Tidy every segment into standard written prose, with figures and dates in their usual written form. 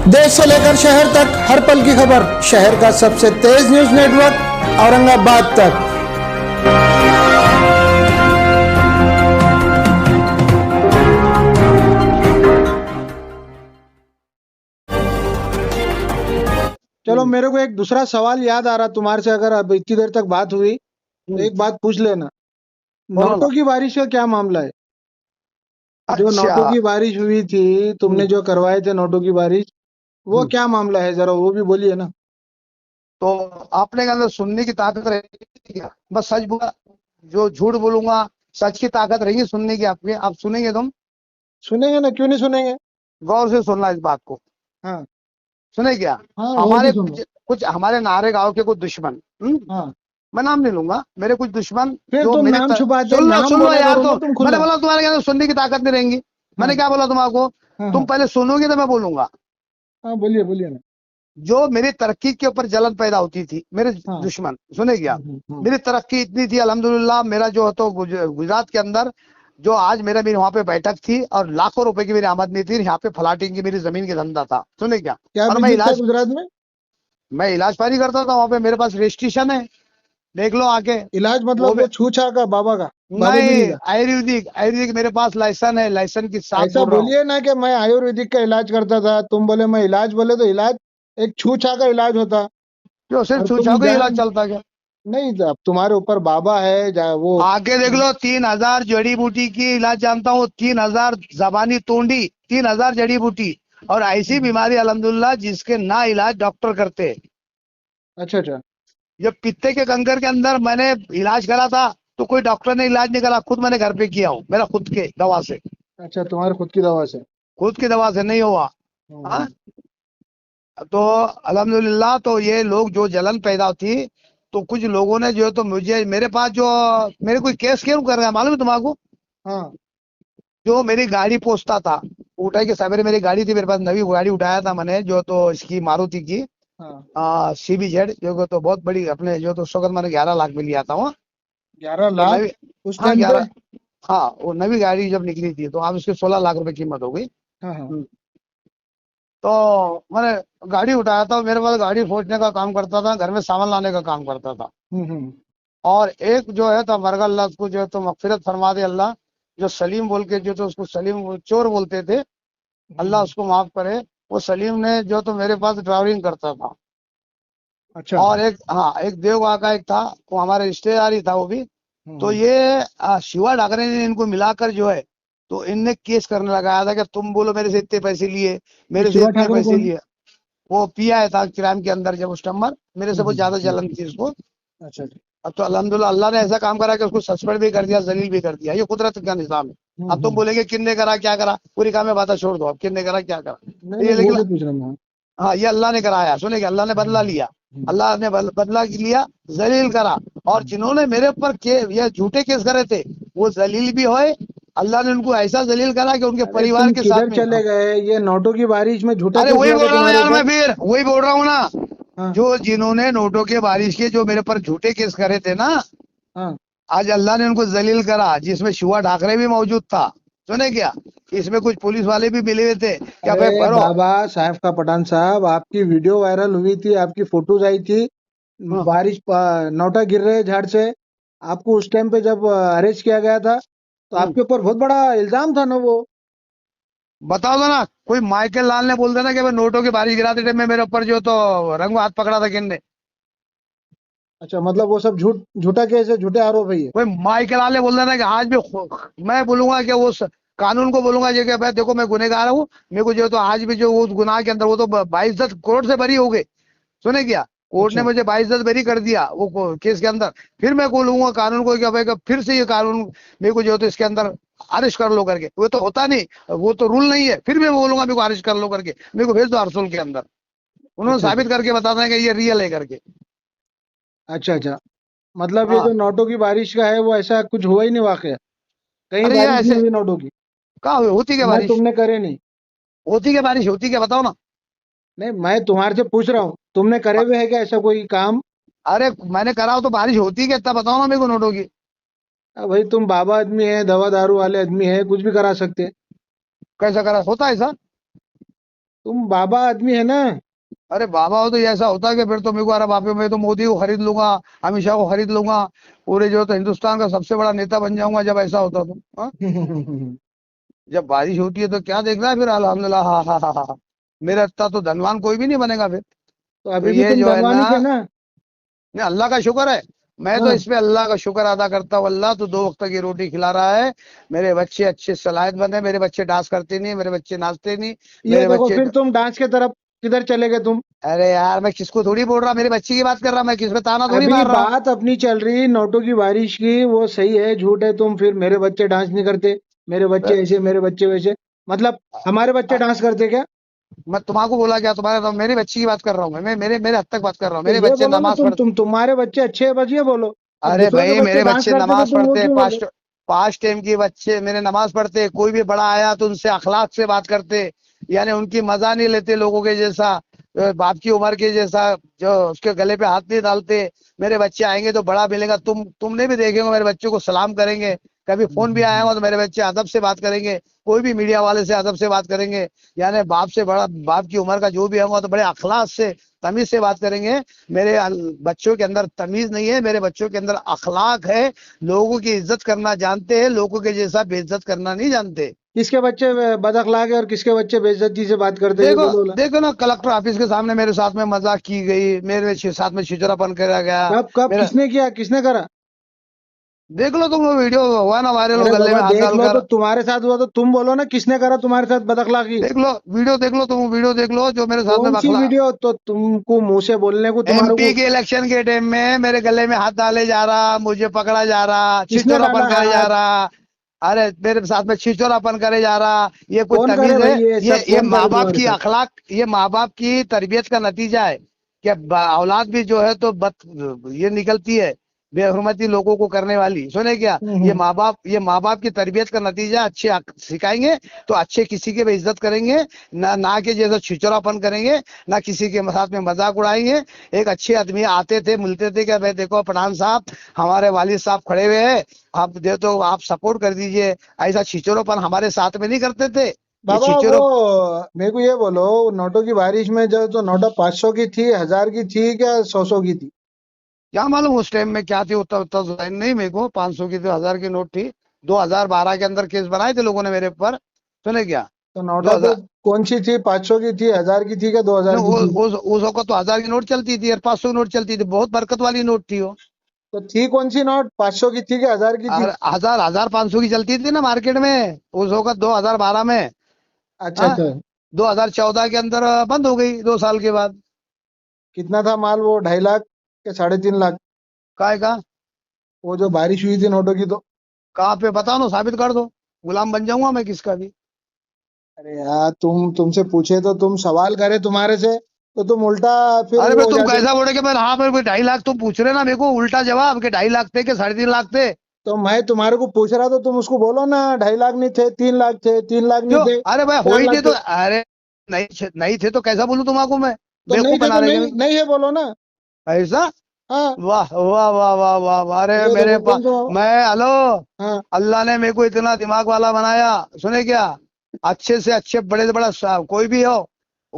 देश से लेकर शहर तक हर पल की खबर, शहर का सबसे तेज न्यूज नेटवर्क औरंगाबाद तक। चलो, मेरे को एक दूसरा सवाल याद आ रहा तुम्हारे से, अगर अब इतनी देर तक बात हुई तो एक बात पूछ लेना। बोलो नोटों ना। की बारिश का क्या मामला है? जो अच्छा, नोटों की बारिश हुई थी, तुमने जो करवाए थे नोटों की बारिश, वो क्या मामला है, जरा वो भी बोलिए ना। तो आपने के अंदर सुनने की ताकत रहेगी क्या? बस सच बोला, जो झूठ बोलूंगा सच की ताकत रहेगी सुनने की आपके। आप सुनेंगे तुम? सुनेंगे ना, क्यों नहीं सुनेंगे। गौर से सुनना इस बात को। हाँ सुने क्या? हाँ, वो भी हमारे सुनो। कुछ हमारे नारे गांव के कुछ दुश्मन, हाँ, मैं नाम नहीं लूंगा, मेरे कुछ दुश्मन फिर जो तुम मेरे नाम छुपाते, नाम सुन लो बोला यार। करो तो ना तुम मैंने खुला। बोला तुम्हारे के अंदर सुनने की ताकत नहीं रहेंगी। मैंने हाँ क्या बोला तुम्हारे? हाँ तुम हाँ पहले सुनोगे तो मैं बोलूंगा। हाँ, बोलिए बोलिए ना। जो मेरी तरक्की के ऊपर जलन पैदा होती थी, मेरे हाँ। दुश्मन, सुने क्या? हाँ। मेरी तरक्की इतनी थी अल्हम्दुलिल्लाह, मेरा जो है तो गुजरात के अंदर जो आज मेरी वहां पे बैठक थी और लाखों रुपए की मेरी आमदनी थी, यहाँ पे फ्लाटिंग की मेरी जमीन की धंधा था, सुने क्या? क्या और बिजनेस था गुजरात में? मैं इलाज पानी करता था वहां पे, मेरे पास रजिस्ट्रेशन है, देख लो आके। इलाज वो मतलब भी वो छूछा का, बाबा का, बाबूगिरी नहीं, का? आयुर्वेदिक, आयुर्वेदिक मेरे पास लाइसेंस है, लाइसेंस के साथ ऐसा बोल रहा हूँ। बोलिए ना कि मैं आयुर्वेदिक का इलाज करता था, तुम बोले मैं इलाज, बोले तो इलाज एक छूछा का इलाज होता। जो सिर्फ और छूछाव तुम का ही इलाज जान चलता क्या? नहीं, अब तुम्हारे ऊपर बाबा है वो। आगे देख लो, 3,000 जड़ी बूटी की इलाज जानता हूँ, 3,000 जबानी तोंडी, 3,000 जड़ी बूटी, और ऐसी बीमारी अल्हम्दुलिल्लाह जिसके ना इलाज डॉक्टर करते। अच्छा अच्छा। जब पित्ते के कंकर के अंदर मैंने इलाज करा था तो कोई डॉक्टर ने इलाज नहीं करा, खुद मैंने घर पे किया हूँ, मेरा खुद के दवा से, अच्छा, तुम्हारे खुद की दवा से। खुद की दवा से नहीं हुआ। हाँ? हम्म। तो अल्हम्दुलिल्लाह, तो ये लोग जो जलन पैदा थी, तो कुछ लोगों ने जो है तो मुझे, मेरे पास जो, मेरे कोई केस क्यों कर रहा है मालूम है तुम्हारा? हाँ जो मेरी गाड़ी पोछता था, उठाई के सवेरे मेरी गाड़ी थी, मेरे पास नवी गाड़ी उठाया था मैंने, जो तो इसकी मारुति की हाँ। CBZ, जो तो बहुत बड़ी, अपने जो तो उस वक्त मैंने 11 लाख में लिया था वो। 11 लाख नवी, उस हाँ टाइम पे? 11, हाँ वो नवी गाड़ी जब निकली थी तो अब उसकी 16 लाख रुपए कीमत हो गई। हाँ हाँ। हम्म। तो मैंने गाड़ी उठाया था, मेरे पास गाड़ी फोड़ने का काम करता था, घर में सामान लाने का काम करता था। हम्म। और एक जो है तो मरगा, अल्लाह उसको जो है तो मगफिरत फरमा दे अल्लाह, जो सलीम बोल के, जो तो उसको सलीम चोर बोलते थे, अल्लाह हम्म। उसको माफ करे। वो सलीम ने जो तो मेरे पास ड्राइविंग करता था। अच्छा। और एक, हाँ, एक देवगा का एक था, वो हमारे रिश्तेदार ही था वो भी। तो हम्म। ये शिवा ठाकरे ने इनको मिलाकर जो है तो इनने केस करने लगाया था कि तुम बोलो मेरे से इतने पैसे लिए, ये मेरे से शिवा इतने ठाकरे पैसे कौन? लिए। वो पिया था क्राइम के अंदर जब उस नंबर, मेरे से बहुत ज्यादा हम्म। जलन थी उसको। अच्छा अच्छा। अब तो अल्हम्दुलिल्लाह अल्लाह ने ऐसा काम करा कि उसको सस्पेंड भी कर दिया, जलील भी कर दिया, ये कुदरत का निजाम है। अब तुम हम्म। बोलेंगे किन्ने करा क्या करा, पूरी काम में बात छोड़ दो, अब किन्ने करा क्या करा, नहीं तो ये नहीं, वो लेकिन, भी पूछ रहा हूँ मैं। हाँ ये अल्लाह ने कराया, सुने कि अल्लाह ने बदला लिया, हम्म। अल्लाह ने बदला लिया, जलील करा। और जिन्होंने मेरे ऊपर ये झूठे केस करे थे, वो जलील भी होए, अल्लाह ने उनको ऐसा जलील करा कि उनके अरे परिवार तुम के किधर साथ में। चले गए? ये नोटों की बारिश में झूठा अरे केस वही हुआ था बोल रहा हूँ तुम्हारे यार, मैं ऊपर? फिर वही बोल रहा हूँ ना, हाँ जो जिन्होंने नोटों के बारिश के जो मेरे पर झूठे केस करे थे ना, हाँ। आज अल्लाह ने उनको जलील करा, जिसमें शिवा ठाकरे भी मौजूद था, सुने क्या? इसमें कुछ पुलिस वाले भी मिले हुए थे, क्या भाई अरे भरो। बाबा साहब का पठान साहब, आपकी वीडियो वायरल हुई थी, आपकी फोटोज आई थी, हाँ, बारिश नोटा गिर रहे झाड़ से। आपको उस टाइम पे जब अरेस्ट किया गया था, तो हम्म। आपके ऊपर बहुत बड़ा इल्जाम था ना वो। बताओ तो ना, कोई माइकल लाल ने बोल देना कि भाई नोटों की बारिश गिराते टाइम में मेरे ऊपर जो तो रंगो हाथ पकड़ा था किन्ने। अच्छा, मतलब वो सब झूठा केस है, झूठे आरोप है ये? कोई माइकल लाल ने बोल देना कि आज भी मैं बोलूंगा कि वो कानून को बोलूंगा जो कि भाई देखो मैं गुनहगार हूँ, मेरे को जो तो आज भी जो उस गुनाह के अंदर वो तो 22-10 करोड़ से बरी हो गए, सुने क्या? कोर्ट ने अच्छा मुझे 22-10 बरी कर दिया वो केस के अंदर। फिर मैं बोलूंगा कानून को कि भाई कि फिर से ये कानून मेरे को जो है तो इसके अंदर अरेस्ट कर लो करके, वो तो होता नहीं, वो तो रूल नहीं है, फिर मैं बोलूंगा मेरे को अरेस्ट कर लो करके, मेरे को भेज दो अरसुल के अंदर, उन्होंने अच्छा। अच्छा साबित करके बताना है कि ये रियल है करके। अच्छा। अच्छा, मतलब ये हाँ। जो नोटों की बारिश का है, वो ऐसा कुछ हुआ ही नहीं वाकया? कहीं अरे ये बारिश नहीं ऐसे हुई नोटों की? कहा होती क्या मैं बारिश? तुमने करे नहीं? होती क्या बारिश? होती क्या बताओ ना। नहीं, मैं तुम्हारे से पूछ रहा हूँ, तुमने करे हुए है क्या ऐसा कोई काम? अरे मैंने करा हो तो बारिश होती क्या, इतना बताओ ना मेरे को नोटों की। भाई तुम बाबा आदमी है, दवा दारू वाले आदमी है, कुछ भी करा सकते हैं। कैसा करा होता है ऐसा? तुम बाबा आदमी है ना। अरे बाबा हो तो ये ऐसा होता है कि फिर तो मेरे को, अरे बाप रे, मैं तो मोदी को खरीद लूंगा, अमित शाह को खरीद लूंगा, पूरे जो तो हिंदुस्तान का सबसे बड़ा नेता बन जाऊंगा जब ऐसा होता तो। हाँ? तो जब बारिश होती है तो क्या देख रहा है फिर, अल्हम्दुलिल्लाह, हा हा हा हा। मेरा इतना तो धनवान कोई भी नहीं बनेगा फिर। तो अभी भी ये तुम जो है धनवान ना, ही थे ना। नहीं, अल्लाह का शुक्र है। मैं तो हाँ। इस पे अल्लाह का शुक्र अदा करता हूँ। अल्लाह तो 2 वक्त की रोटी खिला रहा है। मेरे बच्चे अच्छे सलाहियत बने, मेरे बच्चे डांस करते नहीं, मेरे बच्चे नाचते नहीं, ये मेरे देखो बच्चे। फिर तुम डांस के तरफ किधर चले गए तुम। अरे यार, मैं किसको थोड़ी बोल रहा, मेरे बच्चे की बात कर रहा, मैं किस पे ताना थोड़ी अभी मार रहा हूँ। बात अपनी चल रही नोटों की बारिश की, वो सही है झूठ है, तुम फिर मेरे बच्चे डांस नहीं करते, मेरे बच्चे ऐसे मेरे बच्चे वैसे, मतलब हमारे बच्चे डांस करते क्या। मैं तुम्हारा बोला क्या, तुम्हारे तो मेरे बच्चे की बात कर रहा हूँ, मैं मेरे मेरे हद तक बात कर रहा हूँ, तो मेरे ये बच्चे बोलो ना, नमाज तुम पढ़ते। तुम्हारे बच्चे अच्छे हैं, बस ये बोलो। अब अरे दूसरों के भाई, बच्चे मेरे डांस बच्चे करते तो नमाज तुम वो पढ़ते, क्यों बोलो। 5 टाइम के बच्चे मेरे नमाज पढ़ते, कोई भी बड़ा आया तो उनसे अखलाक से बात करते, यानी उनकी मजा नहीं लेते लोगों के जैसा, बाप की उम्र के जैसा, जो उसके गले पे हाथ नहीं डालते। मेरे बच्चे आएंगे तो बड़ा मिलेगा, तुमने भी देखेंगे, मेरे बच्चों को सलाम करेंगे। कभी फोन भी आएगा तो मेरे बच्चे अदब से बात करेंगे, कोई भी मीडिया वाले से अदब से बात करेंगे, यानी बाप से बड़ा, बाप की उम्र का जो भी होगा तो बड़े अखलाक से, तमीज से बात करेंगे। मेरे बच्चों के अंदर तमीज नहीं है, मेरे बच्चों के अंदर अखलाक है। लोगों की इज्जत करना जानते हैं, लोगों के जैसा बेइज्जत करना नहीं जानते। किसके बच्चे बदअखलाक है और किसके बच्चे बेइज्जती से बात करते हैं, ये देखो, बोलो ना। देखो ना, कलेक्टर ऑफिस के सामने मेरे साथ में मजाक की गई, मेरे साथ में छिचोरापन करा गया। कब कब मेरा, किसने किया, किसने करा। देख लो तुम, वो वीडियो हुआ ना वायरल, वो अरे गले बाबा में हाथ देख लो, तो डालकर। तुम्हारे साथ हुआ तो तुम बोलो ना, किसने करा तुम्हारे साथ बदअखलाकी। देख लो वीडियो, देख लो तुम वीडियो, देख लो जो मेरे साथ में कौन सी बखला। वीडियो, तो तुमको मुंह से बोलने को तुम्हारे एमपी को। के इलेक्शन के टाइम में मेरे गले में हाथ डाले जा रहा, मुझे पकड़ा जा रहा, किसने छिचोरापन डाला करे जा हाथ। रहा। अरे मेरे साथ में छिचोरापन करे जा रहा, ये कोई कौन करे तमीज है? भाई, ये ये सब ये कौन माँ करे बाप तुम्हारे की साथ। अखलाक, ये माँ बाप की तरबियत का नतीजा है कि औलाद भी जो है तो ये निकलती है, बेहुरमती लोगों को करने वाली, सुने क्या? हम्म। ये माँ बाप की तरबियत का नतीजा, अच्छे सिखाएंगे तो अच्छे किसी की भी इज्जत करेंगे, ना ना कि जैसा छिचोरापन करेंगे, ना किसी के साथ में मजाक उड़ाएंगे। एक अच्छे आदमी आते थे, मिलते थे कि भाई देखो पठान साहब, हमारे वालिद साहब खड़े हुए हैं, आप दे तो आप सपोर्ट कर दीजिए। ऐसा छिचोरापन हमारे साथ में नहीं करते थे। ये बाबा वो छिचोरो, मेरे को ये बोलो, नोटों की बारिश में जो तो नोटा 500 की थी, 1000 की थी, क्या 100 की थी। क्या मालूम उस टाइम में क्या थी, उतना उतना तो ध्यान नहीं मेरे को। 500 की तो, 1000 की नोट थी। 2012 के अंदर केस बनाए थे लोगों ने मेरे ऊपर, सुने क्या? तो नोटा तो 2000, कौन सी थी, 500 की थी, 1000 की थी, क्या 2000 की थी। उस वक्त तो 1000 की नोट चलती थी और 500 की नोट चलती थी, बहुत बरकत वाली नोट थी वो। तो थी कौन सी नोट, 500 की थी, क्या 1000 की थी। और 1000 500 की चलती थी ना मार्केट में उस वक्त, 2012 में। अच्छा हाँ, अच्छा। 2014 के अंदर बंद हो गई, 2 साल के बाद। कितना था माल वो, 2.5 लाख या 3.5 लाख। काय का? वो जो बारिश हुई थी नोटों की तो। कहाँ पे बताओ ना, साबित कर दो, गुलाम बन जाऊंगा मैं किसका भी। अरे यार, तुमसे पूछे तो तुम सवाल करे तुम्हारे से, तो तुम उल्टा फिर अरे वो भाई, हो तुम जाते। कैसा बोले कि मैं, हाँ मेरे को 2.5 लाख तुम पूछ रहे ना मेरे को, उल्टा जवाब के 2.5 लाख थे कि 3.5 लाख थे। तो मैं तुम्हारे को पूछ रहा, तो तुम उसको बोलो ना, 2.5 लाख नहीं थे, 3 लाख थे, 3 लाख नहीं क्यों? थे, अरे भाई हो चार ही लाख नहीं तो, थे। अरे नहीं थे तो कैसा बोलूं तुमको मैं? तो नहीं बेवकूफ थे बना तो रहे क्या नहीं मेरे को? नहीं है बोलो ना। ऐसा? हाँ। वाह वाह वाह वाह वाह वाह, अरे ये मेरे देखो पास, कौन सा। मैं, हेलो, हाँ। अल्लाह ने मेरे को इतना दिमाग वाला बनाया, सुने क्या? अच्छे से अच्छे, बड़े से बड़ा कोई भी हो,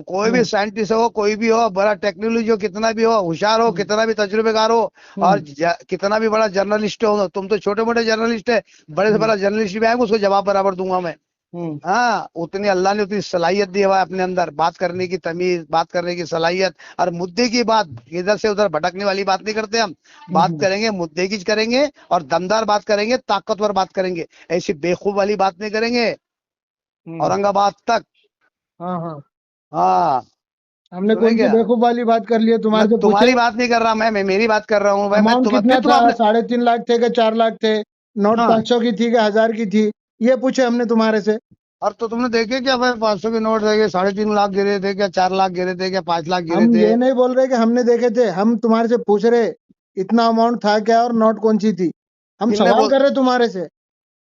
कोई भी हम्म साइंटिस्ट हो, कोई भी हो, बड़ा टेक्नोलॉजी हो, कितना भी हो होशियार हो, हम्म कितना भी तजुर्बेकार हो, और हम्म कितना भी बड़ा जर्नलिस्ट हो, तुम तो छोटे मोटे जर्नलिस्ट है, बड़े से हम्म बड़ा जर्नलिस्ट भी आएगा उसको जवाब बराबर दूंगा मैं। हम्म हाँ, उतनी अल्लाह ने उतनी सलाहियत दी हुआ है अपने अंदर, बात करने की तमीज, बात करने की सलाहियत, और मुद्दे की बात, इधर से उधर भटकने वाली बात नहीं करते हम। बात हम्म करेंगे, मुद्दे की करेंगे, और दमदार बात करेंगे, ताकतवर बात करेंगे, ऐसी बेखूब वाली बात नहीं करेंगे। हम्म। औरंगाबाद तक। हाँ हाँ। हाँ, हमने सुने कौन सी क्या? बेवकूफ वाली बात कर ली है, मैं तुम्हारे से पूछे। तुम्हारी बात नहीं कर रहा, मैं मेरी बात कर रहा हूँ भाई, मैं अमाउंट तुम कितना फिर तुम था, आपने, 3.5 लाख थे क्या, 4 लाख थे। नोट हाँ, 500 की थी क्या, 1000 की थी। ये पूछे हमने तुम्हारे से। और तो तुमने देखे क्या भाई, 500 के नोट थे, 3.5 लाख गिरे थे क्या, 4 लाख गिरे थे क्या, 5 लाख हम गिरे थे? ये नहीं बोल रहे कि हमने देखे थे, हम तुम्हारे से पूछ रहे इतना अमाउंट था क्या और नोट कौन सी थी। हम किनने सवाल बोल? कर रहे तुम्हारे से।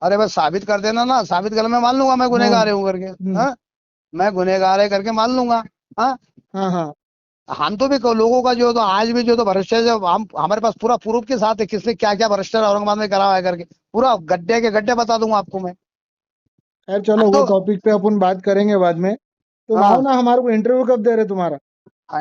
अरे बस साबित कर देना ना, साबित कर, मैं मान लूंगा मैं हाँ। गुनहगार हूँ करके। हाँ, मैं गुनहगार है करके मान लूंगा। हाँ, हाँ हाँ। हम तो भी लोगों का जो तो आज भी जो तो भ्रष्टाचार, जब हम, हमारे पास पूरा प्रूफ के साथ है किसने क्या क्या भ्रष्टाचार औरंगाबाद में करा हुआ है करके, पूरा गड्ढे के गड्ढे बता दूंगा आपको मैं। खैर चलो, हम वो तो, टॉपिक पे अपन बात करेंगे बाद में। तुम आओ हाँ ना, हमारे को इंटरव्यू कब दे रहे तुम्हारा?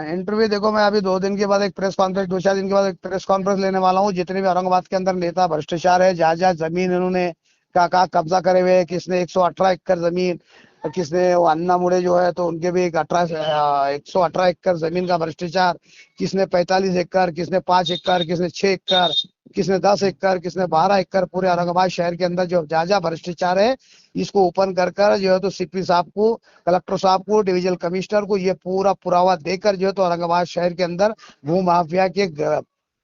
इंटरव्यू देखो, मैं अभी 2 दिन के बाद एक प्रेस कॉन्फ्रेंस, 2-4 दिन के बाद एक प्रेस कॉन्फ्रेंस लेने वाला हूँ। जितने भी औरंगाबाद के अंदर नेता भ्रष्टाचार है, जहाँ जहाँ जमीन इन्होंने कहाँ कब्जा करे हुए है, किसने 118 एकड़ जमीन, और किसने वो अन्ना मुड़े जो है तो उनके भी 118 एकड़ जमीन का भ्रष्टाचार, किसने 45 एकड़, किसने 5 एकड़, किसने 6 एकड़, किसने 10 एकड़, किसने 12 एकड़, पूरे औरंगाबाद शहर के अंदर जो जहाँ जहाँ भ्रष्टाचार है, इसको ओपन कर कर जो है तो सीपी साहब को, कलेक्टर साहब को, डिविजनल कमिश्नर को ये पूरा पुरावा देकर जो है तो औरंगाबाद शहर के अंदर भू माफिया के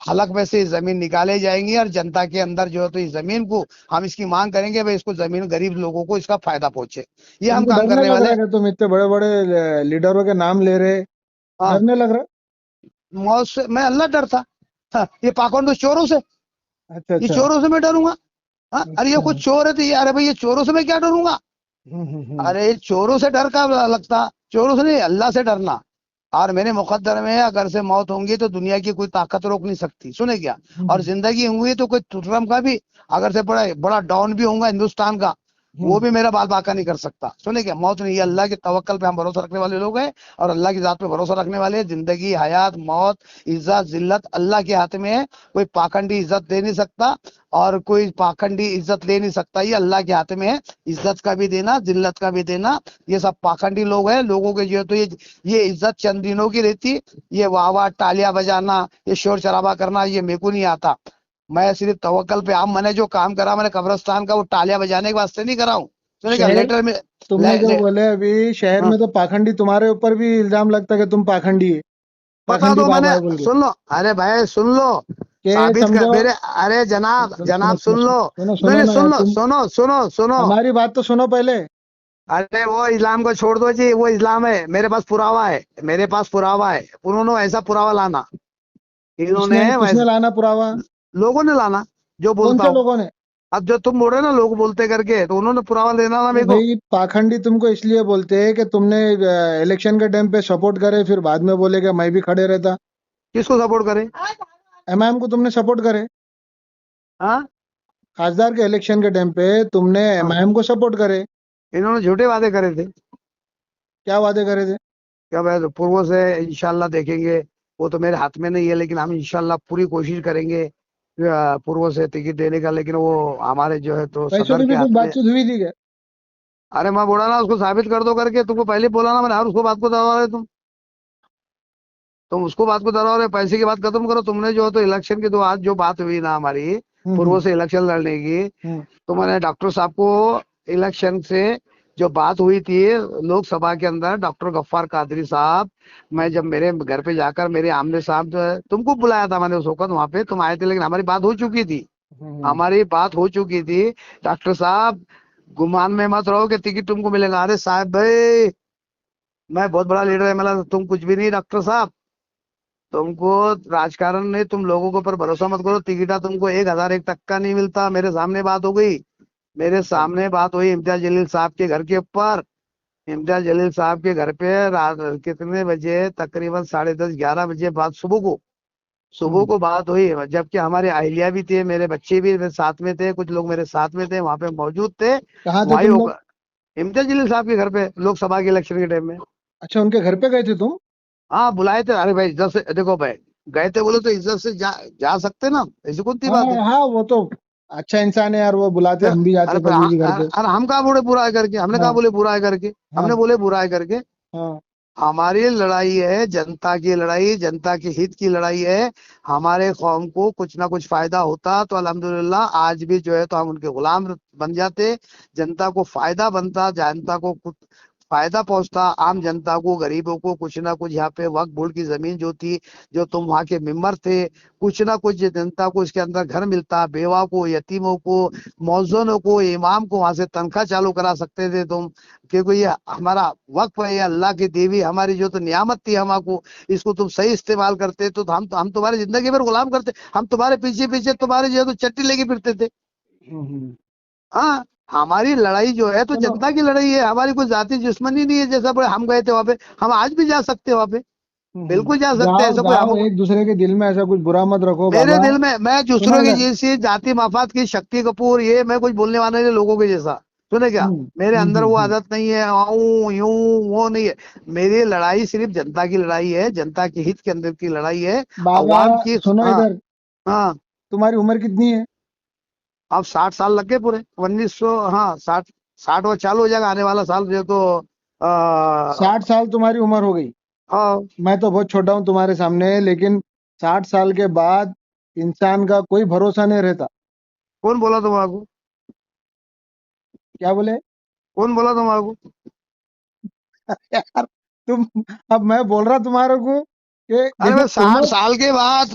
हलक में से जमीन निकाले जाएंगी, और जनता के अंदर जो है तो इस जमीन को हम इसकी मांग करेंगे भाई, इसको जमीन गरीब लोगों को इसका फायदा पहुंचे, ये हम तुमको काम डरने करने लग वाले रहा है हैं। कि तुम इतने बड़े बड़े लीडरों के नाम ले रहे? हाँ, डरने लग रहा? मौत से मैं अल्लाह डरता। हाँ, ये पाखंड चोरों से, अच्छा ये अच्छा। चोरों से मैं डरूंगा? हाँ, अरे ये अच्छा। कुछ चोर है तो ये, अरे भाई ये चोरों से मैं क्या डरूंगा? हम्म। अरे चोरों से डर का लगता, चोरों से नहीं, अल्लाह से डरना। और मेरे मुकद्दर में है, अगर से मौत होंगी तो दुनिया की कोई ताकत रोक नहीं सकती, सुने क्या? और हम्म। जिंदगी हुई तो कोई ट्रम्प का भी, अगर से बड़ा बड़ा डॉन भी होगा हिंदुस्तान का, वो हम्म। भी मेरा बाल बाका नहीं कर सकता, सुने क्या? मौत नहीं है, अल्लाह के तवक्कल पे हम भरोसा रखने वाले लोग हैं, और अल्लाह की जात पे भरोसा रखने वाले हैं। जिंदगी, हयात, मौत, इज्जत, जिल्लत अल्लाह के हाथ में है। कोई पाखंडी इज्जत दे नहीं सकता, और कोई पाखंडी इज्जत ले नहीं सकता, ये अल्लाह के हाथ में है। इज्जत का भी देना, जिल्लत का भी देना। ये सब पाखंडी लोग हैं, लोगों के जो है तो ये इज्जत चंद दिनों की रहती। ये वाह वाह तालियां बजाना, ये शोर शराबा करना, ये मेरे को नहीं आता। मैं सिर्फ तवक्कल पे, आप मैंने जो काम करा मैंने कब्रिस्तान का, वो तालियां बजाने के वास्ते नहीं करा हूँ, सुने क्या? शहर, लेटर में तुमने ले, जो ले, बोले अभी, शहर हाँ, में तो पाखंडी, तुम्हारे ऊपर भी इल्जाम लगता है कि तुम पाखंडी है, बता पाखंडी दो मैंने, बाबा है बोल के। सुन लो, अरे भाई सुन लो, के साबित कर समझो। मेरे, अरे जनाब सुनो सुनो जनाब सुनो सुन लो, सुनो नहीं सुनो नहीं ना सुन यार लो, तुम, सुनो सुनो सुनो। हमारी बात तो सुनो पहले। अरे वो इस्लाम को छोड़ दो जी, वो इस्लाम है, मेरे पास पुरावा है, मेरे पास पुरावा है, उन्होंने ऐसा पुरावा लाना, इन्होंने किसने किसने वैसे, लाना पुरावा? लोगों ने लाना, जो कौन बोलता से हूँ। लोगों ने? अब जो तुम बोल रहे हो ना लोग बोलते करके, तो उन्होंने पुरावा लेना ना अरे मेरे को। भाई, पाखंडी तुमको इसलिए बोलते हैं कि तुमने इलेक्शन के टाइम पे सपोर्ट करे, फिर बाद में बोलेगा मैं भी खड़े रहता। किसको सपोर्ट करे? एमआईएम को तुमने सपोर्ट करे, हाँ खासदार के इलेक्शन के टाइम पे तुमने हाँ, एमआईएम को सपोर्ट करे। इन्होंने झूठे वादे करे थे, क्या वादे करे थे? क्या भाई पूर्वों से इंशाल्लाह देखेंगे, वो तो मेरे हाथ में नहीं है, लेकिन हम इंशाल्लाह पूरी कोशिश करेंगे पूर्वों से टिकट देने का, लेकिन वो हमारे जो है तो पैसों सदर की के भी कुछ हाथ में। बातचीत हुई थी क्या? अरे मैं बोला ना उसको साबित कर दो करके, तुमको पहले ही बोला ना मैंने, हर उसको बात को दबा रहे तुम उसको बात को दबा रहे, पैसे की बात खत्म करो। तुमने जो है तो इलेक्शन की, तो आज जो बात हुई ना हमारी पूर्व हम्म। से इलेक्शन लड़ने की, हम्म। तो मैंने डॉक्टर साहब को इलेक्शन से जो बात हुई थी लोकसभा के अंदर, डॉक्टर गफ्फार कादरी साहब, मैं जब मेरे घर पे जाकर मेरे आमने साहब जो है, तुमको बुलाया था मैंने उस वक्त, वहां पे तुम आए थे, लेकिन हमारी बात हो चुकी थी, हम्म। हमारी बात हो चुकी थी। डॉक्टर साहब गुमान में मत रहो कि टिकट तुमको मिलेगा। अरे साहब भाई, मैं बहुत बड़ा लीडर है, मतलब तुम कुछ भी नहीं डॉक्टर साहब, तुमको राजकारण नहीं, तुम लोगों के ऊपर भरोसा मत करो, टिकटा तुमको 1,001 तक का नहीं मिलता। मेरे सामने बात हो गई, मेरे सामने बात हुई इम्तियाज जलील साहब के घर के ऊपर। इम्तियाज जलील साहब के घर पे रात कितने बजे, तकरीबन 10:30 11 बजे बात, सुबह हम्म। को बात हुई, जबकि हमारे अहलिया भी थे, मेरे बच्चे भी मेरे साथ में थे, कुछ लोग मेरे साथ में थे, वहां पे मौजूद थे। कहाँ थे वही तुम लोग? होगा इम्तियाज जलील साहब के घर पे लोकसभा के इलेक्शन के टाइम में। अच्छा, उनके घर पे गए थे तुम? हाँ बुलाए थे। अरे भाई इज्जत से देखो भाई, गए थे बोले तो इज्जत से जा सकते ना, ऐसी कौन सी बात है? हाँ हाँ, वो तो अच्छा इंसान है यार, वो बुलाते, हम भी अरे जाते कभी भी घर पे। अरे हम कहा बोले बुरा है करके, हमने कहा हाँ बोले बुरा है करके, हमने हाँ बोले बुरा है करके। हाँ। हमारी लड़ाई है जनता की लड़ाई, जनता के हित की लड़ाई है। हमारे कौम को कुछ ना कुछ फायदा होता तो अल्हम्दुलिल्लाह आज भी जो है तो हम उनके गुलाम बन जाते, जनता को फायदा बनता, जनता को कुछ फायदा पहुंचता, आम जनता को, गरीबों को कुछ ना कुछ। यहाँ पे वक्फ बोर्ड की जमीन जो थी, जो तुम वहाँ के मेंबर थे, कुछ ना कुछ जनता को इसके अंदर घर मिलता, बेवा को, यतीमों को, मौजूदों को, इमाम को वहां से तनख्वाह चालू करा सकते थे तुम, क्योंकि ये हमारा वक्फ है, ये अल्लाह की देवी हमारी जो तो नियामत थी हमको, इसको तुम सही इस्तेमाल करते तो हम तुम्हारी जिंदगी भर गुलाम करते, हम तुम्हारे पीछे पीछे तुम्हारे जो है तो चट्टी लेके फिरते थे। हम्म। हाँ, हमारी लड़ाई जो है तो चलो। जनता की लड़ाई है, हमारी कोई जाति दुश्मनी नहीं है। जैसा बोले हम गए थे वहां पे, हम आज भी जा सकते हैं वहां पे, बिल्कुल जा सकते हैं, जाओ ऐसा कोई जाओ, हमको, एक दूसरे के दिल में ऐसा कुछ बुरा मत रखो मेरे बाबा। दिल में मैं सुनो दूसरों की इधर। जैसी जाति मफाद की, शक्ति कपूर, ये मैं कुछ बोलने वाला नहीं लोगों के जैसा। सुने क्या, मेरे अंदर वो हम्म। आदत नहीं है आऊं यूं, वो नहीं है। मेरी लड़ाई सिर्फ जनता की लड़ाई है, जनता के हित के अंदर की लड़ाई है। बाबा अवाम की। सुनो हाँ। इधर, हाँ। तुम्हारी उम्र कितनी है? अब 60 साल लग गए पूरे, 1900, हाँ 60, 60 वो चालू हो जाएगा आने वाला साल जो तो। आ, 60 साल तुम्हारी उम्र हो गई। हाँ। मैं तो बहुत छोटा हूँ तुम्हारे सामने, लेकिन 60 साल के बाद इंसान का कोई भरोसा नहीं रहता। कौन बोला तुम्हारे को? क्या बोले? कौन बोला तुम्हारे को? यार तुम, अब मैं बोल रहा तुम्हारे को कि अरे जैसे भाई, तुम 60 साल के बाद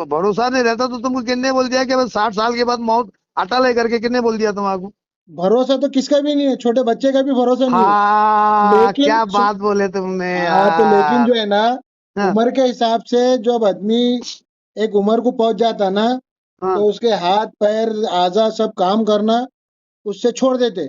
भरोसा नहीं रहता तो तुमको किसने बोल दिया कि बस 60 साल के बाद मौत अटल है करके? किसने बोल दिया तुम्हारे को? भरोसा तो किसका भी नहीं है, छोटे बच्चे का भी भरोसा नहीं है। हाँ, लेकिन क्या बात बोले तुमने हाँ तो लेकिन यार। जो है ना, हाँ। उम्र के हिसाब से जब आदमी एक उम्र को पहुंच जाता ना, हाँ। तो उसके हाथ पैर आजा सब काम करना उससे छोड़ देते।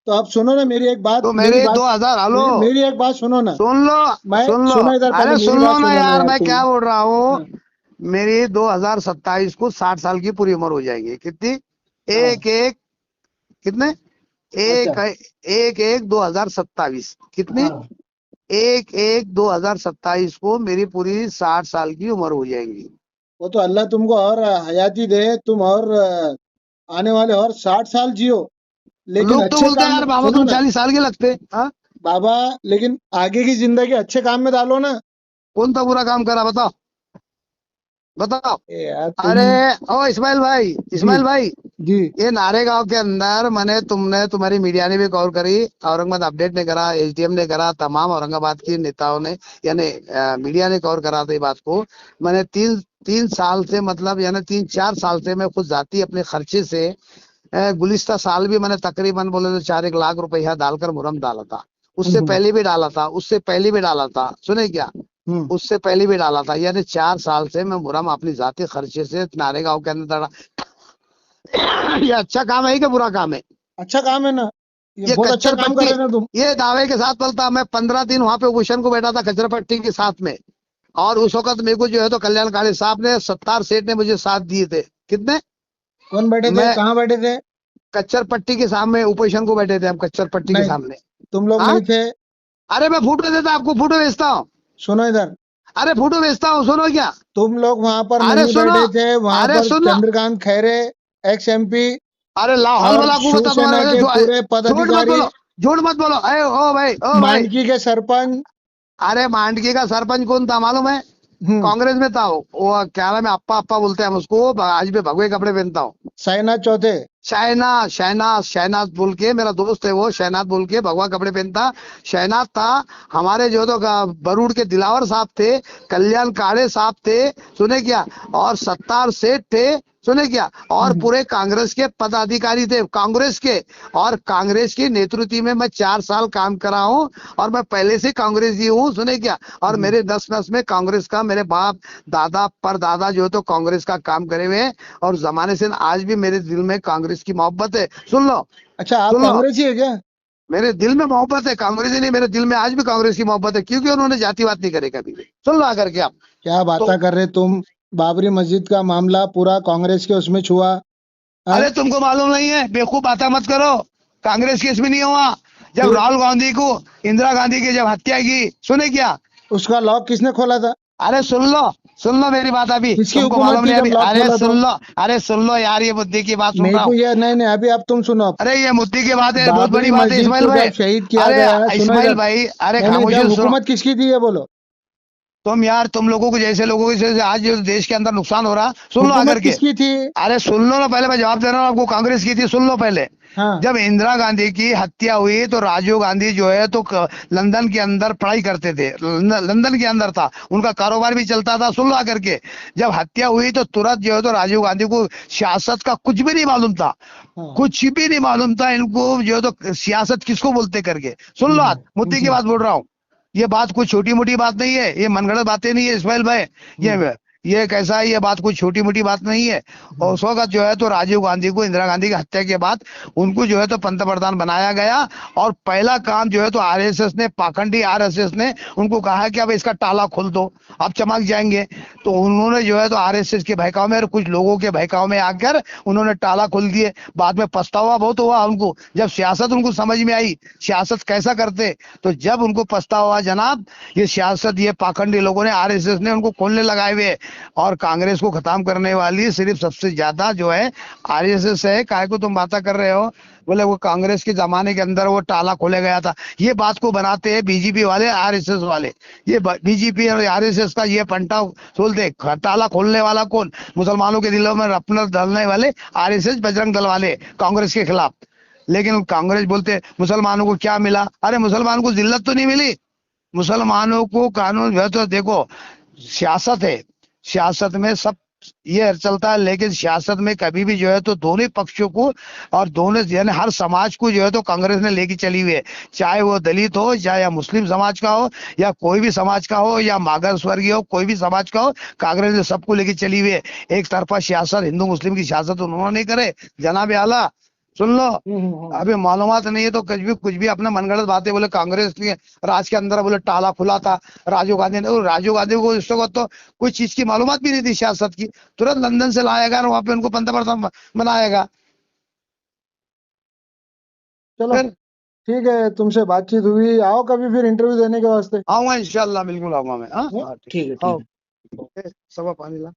तो आप सुनो ना मेरी एक बात, तो मेरे 2000, हेलो, मेरी एक बात सुनो ना। सुन लो, मैं सुन लो। सुनो इधर, पहले अरे मेरी सुन लो बात ना सुनो ना यार, यार मैं तुम। क्या बोल रहा हाँ हूँ। मेरी 2027 को 60 साल की पूरी उम्र हो जाएगी। कितनी? हाँ। एक एक, कितने? अच्छा। एक एक एक 2027 कितनी? हाँ, 1/1/2027 को मेरी पूरी 60 साल की उम्र हो जाएगी। वो तो अल्लाह तुमको और हयाती दे, तुम और आने वाले और 60 साल जियो, लेकिन लोग तो अच्छे बोलते हैं काम यार में बाबा सुनो तुम ना। 40 साल के लगते। हाँ। बाबा, लेकिन आगे की जिंदगी अच्छे काम में डालो ना। कौन सा बुरा काम करा, बताओ, बताओ। ए यार तुम। अरे ओ इस्माइल भाई, जी इस्माइल भाई, जी। ये नारेगांव के अंदर मैंने, तुमने, तुम्हारी मीडिया ने भी कवर करी, औरंगाबाद अपडेट ने करा, एसडीएम ने करा, तमाम औरंगाबाद की नेताओं ने, यानी मीडिया ने कवर करा था ये बात को। मैंने तीन तीन साल से, मतलब यानी 3-4 साल से मैं खुद जाती अपने खर्चे से, गुलिस्ता साल भी मैंने तकरीबन बोले तो 4-1 लाख रुपया डालकर मुरम डाला था। उससे हम्म पहले भी डाला था, उससे पहले भी डाला था, सुने क्या, हम्म। उससे पहले भी डाला था। यानी 4 साल से मैं मुरम अपनी जाति खर्चे से नारेगांव के अंदर डाला। ये अच्छा काम है कि बुरा काम है? अच्छा काम है ना, ये ये बहुत अच्छा कच्चर काम कर पट्टी, रहे हो ना तुम। ये दावे के साथ बोलता, मैं 15 दिन वहां पे भूषण को बैठा था कचरा पट्टी के साथ में। और उस वक्त मेरे को जो है तो कल्याणकारी साहब ने, सत्तार सेठ ने मुझे साथ दिए थे। कितने? कौन बैठे थे, मैं कहाँ बैठे थे? कच्चर पट्टी के सामने उपोषण को बैठे थे हम, कच्चर पट्टी के नहीं, सामने। तुम लोग हाँ। नहीं थे। अरे मैं फोटो देता आपको, फोटो भेजता हूँ। सुनो इधर, अरे फोटो भेजता हूँ, सुनो क्या। तुम लोग वहां पर अरे नहीं सुनो, बैठे थे, वहां अरे पर सुनो। चंद्रकांत खैरे, एक्स एमपी, अरे लाहौल और वाला को बता तुम्हारे शिवसेना वजह के पूरे झूठ मत पदाधिकारी, बोलो, झूठ मत बोलो। अरे ओ भाई, ओ भाई। मांडकी के सरपंच। अरे मांडकी का सरपंच कौन था मालूम है? हम्म। कांग्रेस में था वो क्या नाम है, अप्पा अप्पा बोलते हैं हम उसको, आज भी भगवे कपड़े पहनता हूँ। साइनाथ चौथे। शहनाज, शहनाज, शहनाज बोल के मेरा दोस्त है वो, शहनाज बोल के भगवा कपड़े पहनता। शहनाज था। हमारे जो तो बरूड के दिलावर साहब थे, कल्याण काड़े साहब थे, सुने क्या, और सत्तार सेठ थे, सुने क्या, और हम्म पूरे कांग्रेस के पदाधिकारी थे, कांग्रेस के। और कांग्रेस की नेतृत्व में मैं 4 साल काम करा हूं, और मैं पहले से कांग्रेसी हूँ, सुने क्या। और हम्म। मेरे नस नस में कांग्रेस का, मेरे बाप दादा परदादा जो है तो कांग्रेस का काम करे हुए हैं। और जमाने से आज भी मेरे दिल में कांग्रेस की मोहब्बत है, सुन लो, अच्छा, आप सुन लो। कांग्रेसी है क्या? मेरे दिल में मोहब्बत है, कांग्रेस ही नहीं, मेरे दिल में आज भी कांग्रेस की मोहब्बत है, क्योंकि उन्होंने जातिवाद नहीं करे कभी भी। सुन लो आकर के आप। क्या बात तो कर रहे तुम? बाबरी मस्जिद का मामला पूरा कांग्रेस के उसमें छुआ। हाँ? अरे तुमको मालूम नहीं है, बेवकूफ बातें मत करो। कांग्रेस केस में नहीं हुआ। जब फिर राहुल गांधी को, इंदिरा गांधी की जब हत्या की, सुने क्या। उसका लॉक किसने खोला था? अरे सुन लो मेरी बात अभी, किसकी तुमको हुकूमत मालूम थी नहीं जब अभी, लॉक अरे खोला तो? सुन लो, अरे सुन लो यार, ये मुद्दे की बात सुन मेरे रहा को हूँ। ये नहीं नहीं, अभी अब तुम सुनो। अरे ये मुद्दे की बात है, बहुत बाबरी बड़ी बात है मस्जिद इस्माइल को भाई। जब शहीद किया अरे गया, सुनो इस्माइल इधर। भाई, अरे नहीं नहीं, जब खामोशी से सुनो। हुकूमत किसकी थी ये बोलो। तुम यार, तुम लोगों को जैसे लोगों की जैसे आज जो देश के अंदर नुकसान हो रहा, सुन लो आकर हुकूमत के। किसकी थी? अरे सुन लो ना, पहले मैं जवाब दे रहा हूँ आपको, कांग्रेस की थी, सुन लो पहले। हाँ। जब इंदिरा गांधी की हत्या हुई तो राजीव गांधी जो है तो लंदन के अंदर पढ़ाई करते थे, लंदन के अंदर था, उनका कारोबार भी चलता था, सुन लो आकर के। जब हत्या हुई तो तुरंत जो है तो राजीव गांधी को सियासत का कुछ भी नहीं मालूम था, हाँ। कुछ भी नहीं मालूम था इनको जो है तो सियासत किसको बोलते करके। सुन लो हम्म आज मुद्दे की हम्म बात बोल रहा हूँ। ये बात कोई छोटी मोटी बात नहीं है, ये मनगढ़ंत बातें नहीं है इस्माइल भाई। ये हम्म ये कैसा है, ये बात कोई छोटी मोटी बात नहीं है। और उस वक्त जो है तो राजीव गांधी को, इंदिरा गांधी की हत्या के बाद उनको जो है तो पंतप्रधान बनाया गया। और पहला काम जो है तो आरएसएस ने, पाखंडी आरएसएस ने उनको कहा कि अब इसका ताला खोल दो, अब चमक जाएंगे। तो उन्होंने जो है तो आरएसएस के बहकाव में और कुछ लोगों के बहकाव में आकर उन्होंने ताला खोल दिए। बाद में पछतावा बहुत हुआ उनको, जब सियासत उनको समझ में आई सियासत कैसा करते, तो जब उनको पछतावा हुआ जनाब, ये सियासत ये पाखंडी लोगों ने, आरएसएस ने उनको खोलने लगाए हुए। और कांग्रेस को खत्म करने वाली सिर्फ सबसे ज्यादा जो है आरएसएस है। काहे को तुम बातें कर रहे हो, बोले वो कांग्रेस के जमाने के अंदर वो ताला खोले गया था। ये बात को बनाते हैं बीजेपी वाले, आरएसएस वाले। ये बीजेपी और आरएसएस का ये पंटा खोलते, ताला खोलने वाला कौन? मुसलमानों के दिलों में अपना डालने वाले आरएसएस, बजरंग दल वाले कांग्रेस के खिलाफ। लेकिन कांग्रेस बोलते मुसलमानों को क्या मिला? अरे मुसलमानों को जिल्लत तो नहीं मिली, मुसलमानों को कानून जो है तो देखो, सियासत है, सियासत में सब ये चलता है। लेकिन सियासत में कभी भी जो है तो दोनों पक्षों को और दोनों यानी हर समाज को जो है तो कांग्रेस ने लेके चली हुई है। चाहे वो दलित हो, चाहे या मुस्लिम समाज का हो, या कोई भी समाज का हो, या मागर स्वर्गीय हो, कोई भी समाज का हो, कांग्रेस ने सबको लेके चली हुई है। एक तरफा सियासत, हिंदू मुस्लिम की सियासत उन्होंने नहीं करे। जनाब आला सुन लो, अभी मालूमात नहीं है तो कुछ भी अपना मनगढ़ंत बातें बोले। कांग्रेस के राज के अंदर बोले ताला खुला था राजीव गांधी ने, और राजीव गांधी को इस वक्त तो कोई चीज की मालूमात भी नहीं थी सियासत की। तुरंत लंदन से लाएगा और वहां पे उनको पंतप्रधान बनाएगा। चलो फिर ठीक है, तुमसे बातचीत हुई, आओ कभी फिर इंटरव्यू देने के वास्ते। आऊंगा इंशाल्लाह, बिल्कुल आऊंगा मैं। हाँ हाँ, हाँ, ठीक ठीक है है। ठीक आओ, है। ओके, सब पानी ला।